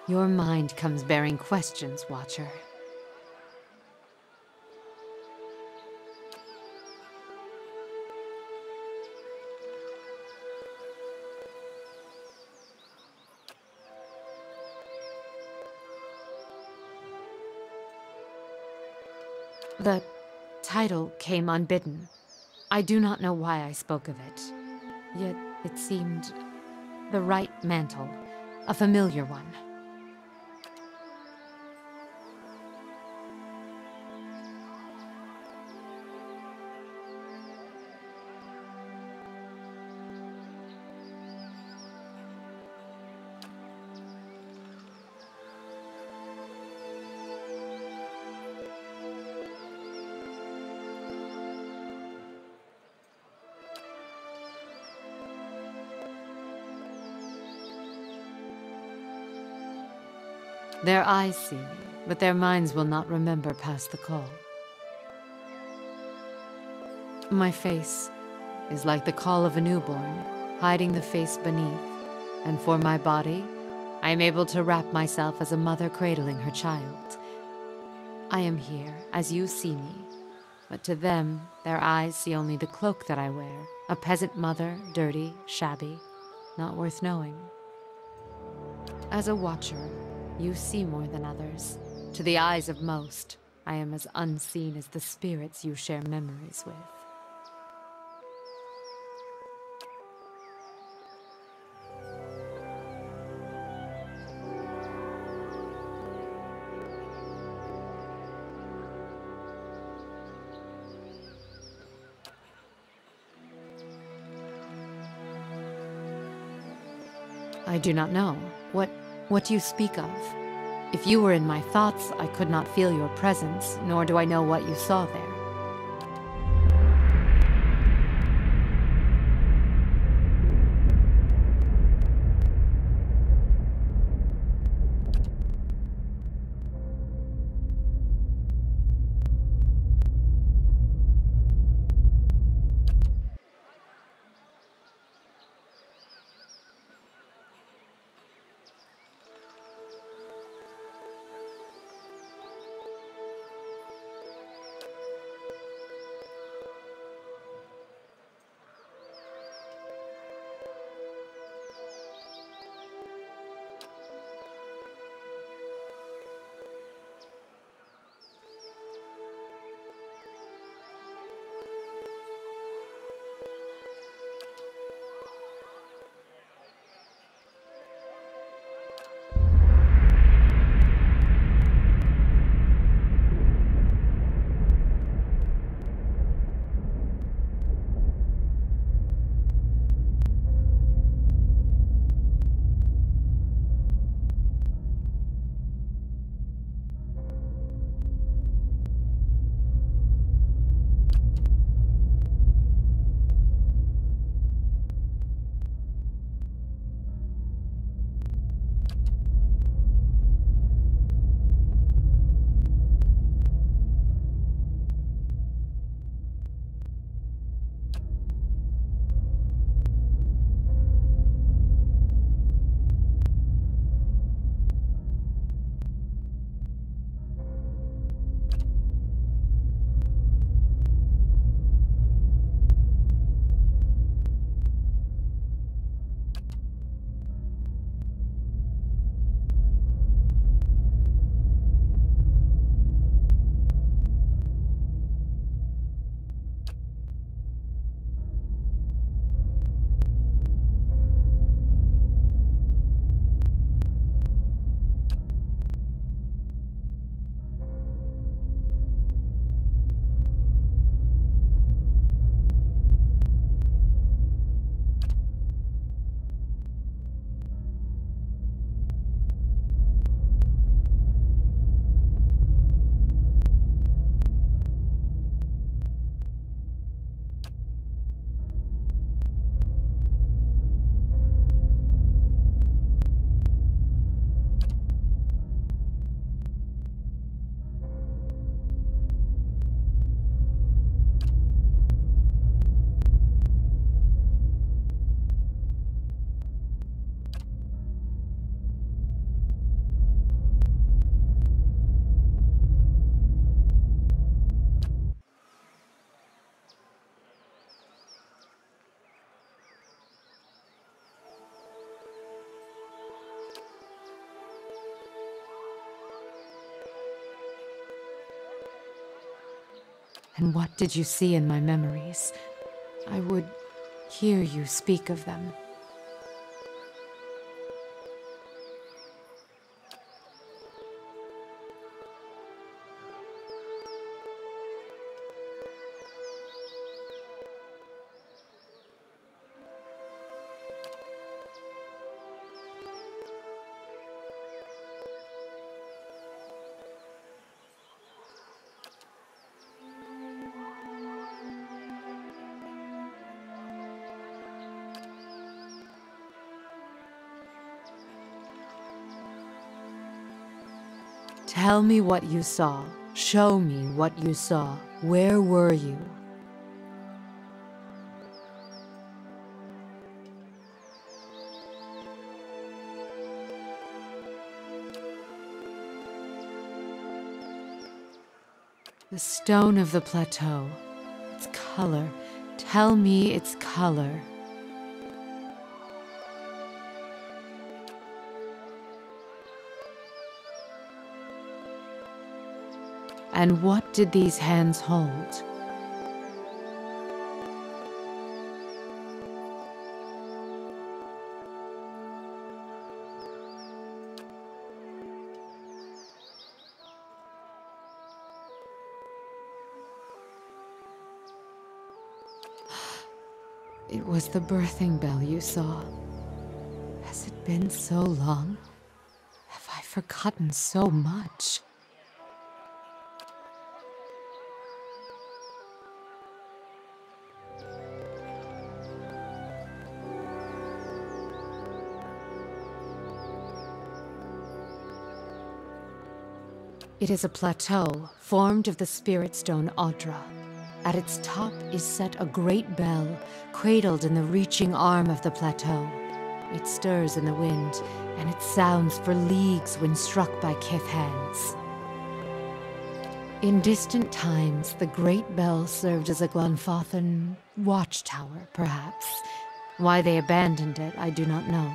Your mind comes bearing questions, Watcher. The title came unbidden. I do not know why I spoke of it. Yet it seemed the right mantle, a familiar one. Their eyes see me, but their minds will not remember past the call. My face is like the call of a newborn, hiding the face beneath, and for my body, I am able to wrap myself as a mother cradling her child. I am here, as you see me, but to them, their eyes see only the cloak that I wear, a peasant mother, dirty, shabby, not worth knowing. As a watcher, you see more than others. To the eyes of most, I am as unseen as the spirits you share memories with. I do not know. What do you speak of? If you were in my thoughts, I could not feel your presence, nor do I know what you saw there. And what did you see in my memories? I would hear you speak of them. Tell me what you saw. Show me what you saw. Where were you? The stone of the plateau. Its color. Tell me its color. And what did these hands hold? It was the birthing bell you saw. Has it been so long? Have I forgotten so much? It is a plateau formed of the spirit stone Audra. At its top is set a great bell, cradled in the reaching arm of the plateau. It stirs in the wind, and it sounds for leagues when struck by kith hands. In distant times, the great bell served as a Glenfathan watchtower, perhaps. Why they abandoned it, I do not know.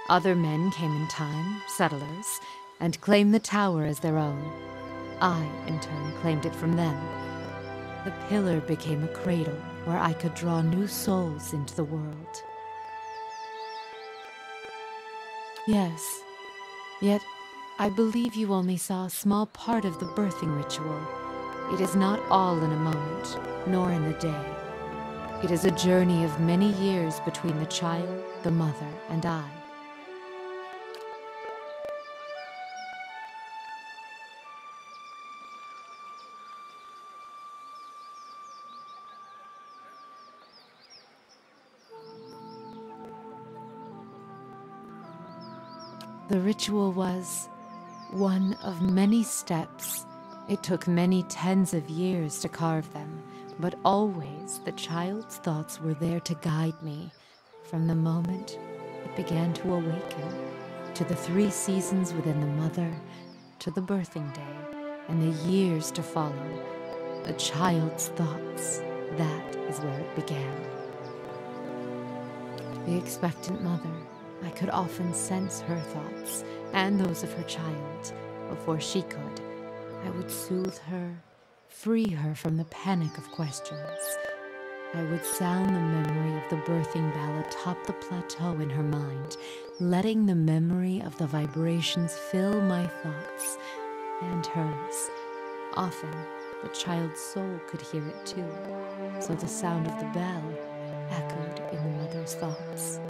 Other men came in time, settlers, and claimed the tower as their own. I, in turn, claimed it from them. The pillar became a cradle where I could draw new souls into the world. Yes, yet I believe you only saw a small part of the birthing ritual. It is not all in a moment, nor in a day. It is a journey of many years between the child, the mother, and I. The ritual was one of many steps. It took many tens of years to carve them, but always the child's thoughts were there to guide me from the moment it began to awaken, to the 3 seasons within the mother, to the birthing day, and the years to follow. The child's thoughts, that is where it began. The expectant mother, I could often sense her thoughts, and those of her child, before she could. I would soothe her, free her from the panic of questions. I would sound the memory of the birthing bell atop the plateau in her mind, letting the memory of the vibrations fill my thoughts and hers. Often, the child's soul could hear it too, so the sound of the bell echoed in the mother's thoughts.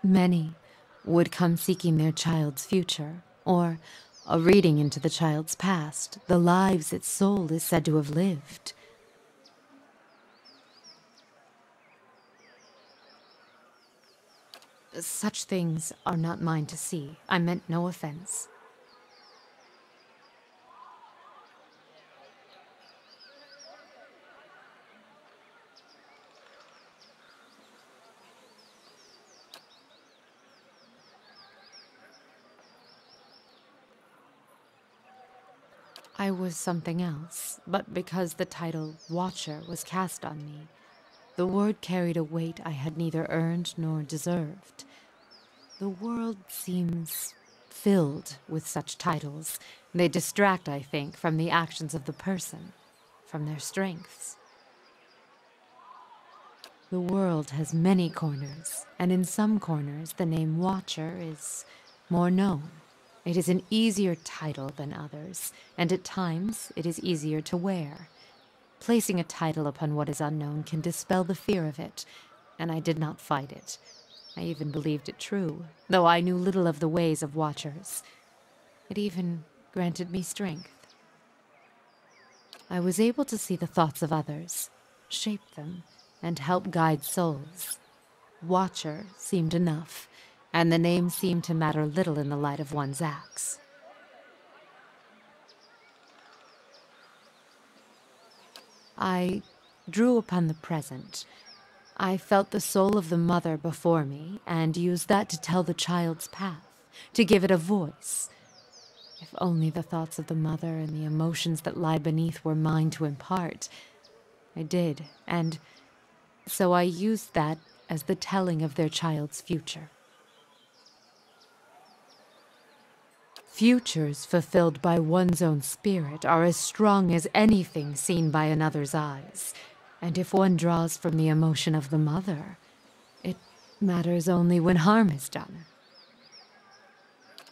Many would come seeking their child's future, or a reading into the child's past, the lives its soul is said to have lived. Such things are not mine to see. I meant no offense. I was something else, but because the title Watcher was cast on me, the word carried a weight I had neither earned nor deserved. The world seems filled with such titles. They distract, I think, from the actions of the person, from their strengths. The world has many corners, and in some corners the name Watcher is more known. It is an easier title than others, and at times it is easier to wear. Placing a title upon what is unknown can dispel the fear of it, and I did not fight it. I even believed it true, though I knew little of the ways of Watchers. It even granted me strength. I was able to see the thoughts of others, shape them, and help guide souls. Watcher seemed enough, and the name seemed to matter little in the light of one's acts. I drew upon the present. I felt the soul of the mother before me, and used that to tell the child's path, to give it a voice. If only the thoughts of the mother and the emotions that lie beneath were mine to impart. I did, and so I used that as the telling of their child's future. Futures fulfilled by one's own spirit are as strong as anything seen by another's eyes. And if one draws from the emotion of the mother, it matters only when harm is done.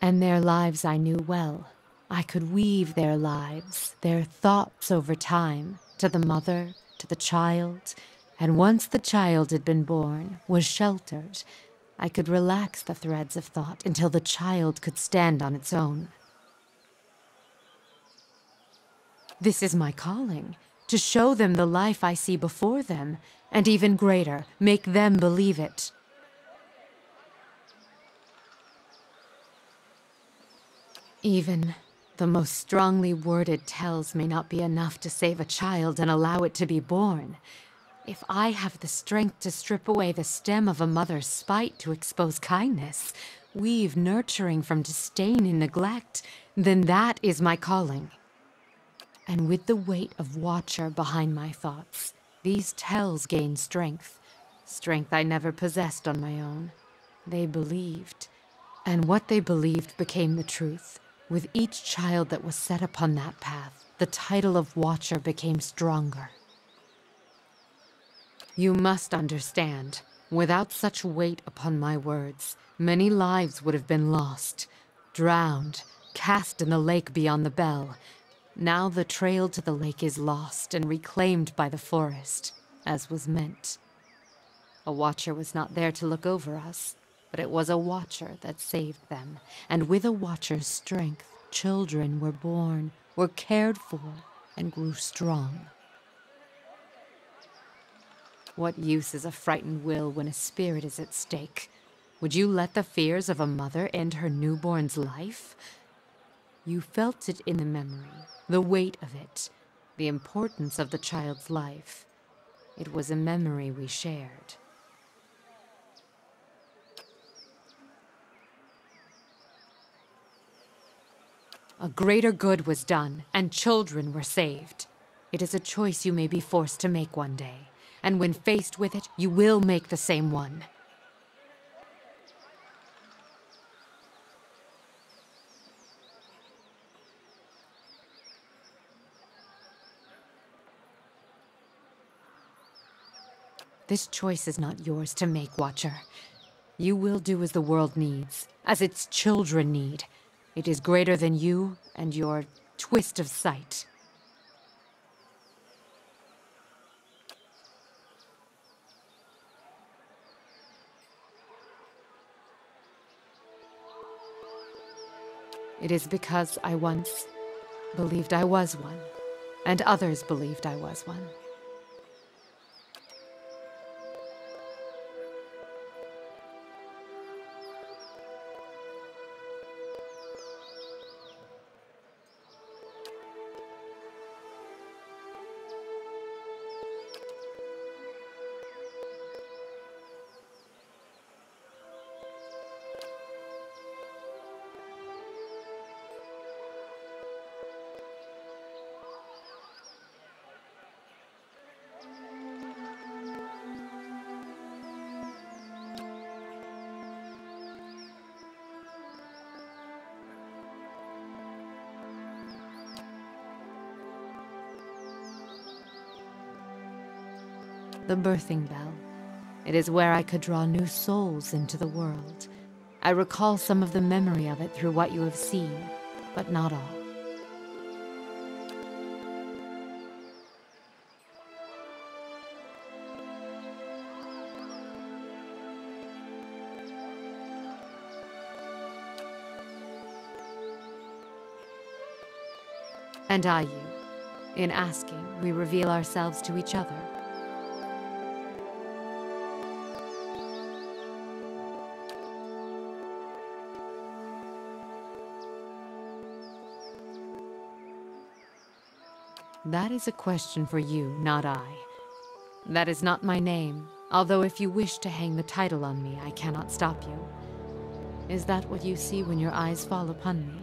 And their lives I knew well. I could weave their lives, their thoughts over time, to the mother, to the child, and once the child had been born, was sheltered, I could relax the threads of thought until the child could stand on its own. This is my calling, to show them the life I see before them, and even greater, make them believe it. Even the most strongly worded tells may not be enough to save a child and allow it to be born. If I have the strength to strip away the stem of a mother's spite to expose kindness, weave nurturing from disdain and neglect, then that is my calling. And with the weight of Watcher behind my thoughts, these tells gain strength, strength I never possessed on my own. They believed, and what they believed became the truth. With each child that was set upon that path, the title of Watcher became stronger. You must understand, without such weight upon my words, many lives would have been lost, drowned, cast in the lake beyond the bell. Now the trail to the lake is lost and reclaimed by the forest, as was meant. A Watcher was not there to look over us, but it was a Watcher that saved them, and with a Watcher's strength, children were born, were cared for, and grew strong. What use is a frightened will when a spirit is at stake? Would you let the fears of a mother end her newborn's life? You felt it in the memory, the weight of it, the importance of the child's life. It was a memory we shared. A greater good was done, and children were saved. It is a choice you may be forced to make one day, and when faced with it, you will make the same one. This choice is not yours to make, Watcher. You will do as the world needs, as its children need. It is greater than you and your twist of sight. It is because I once believed I was one, and others believed I was one. The birthing bell. It is where I could draw new souls into the world. I recall some of the memory of it through what you have seen, but not all. And I you. In asking, we reveal ourselves to each other. That is a question for you, not I. That is not my name, although if you wish to hang the title on me, I cannot stop you. Is that what you see when your eyes fall upon me?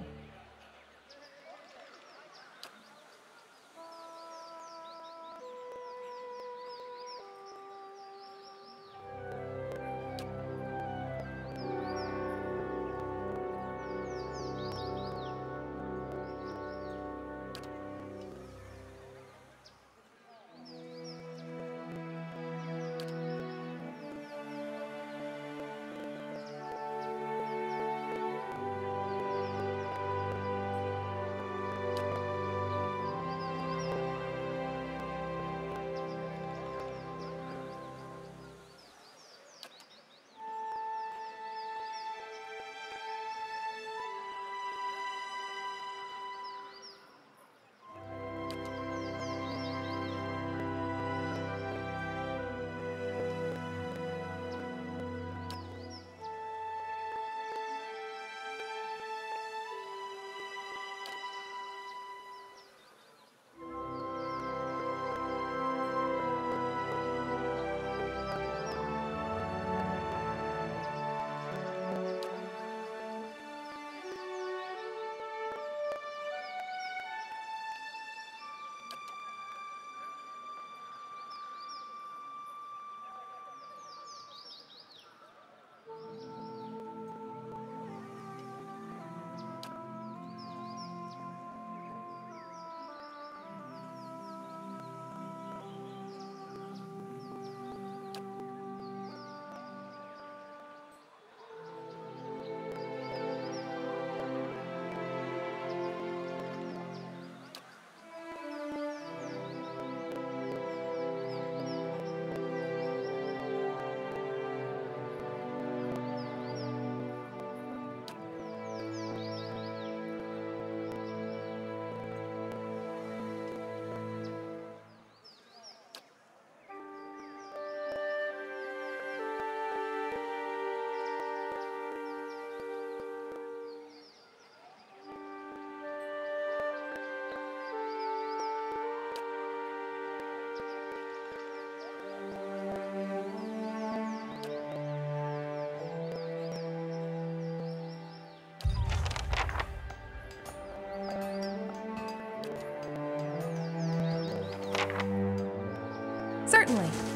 Certainly.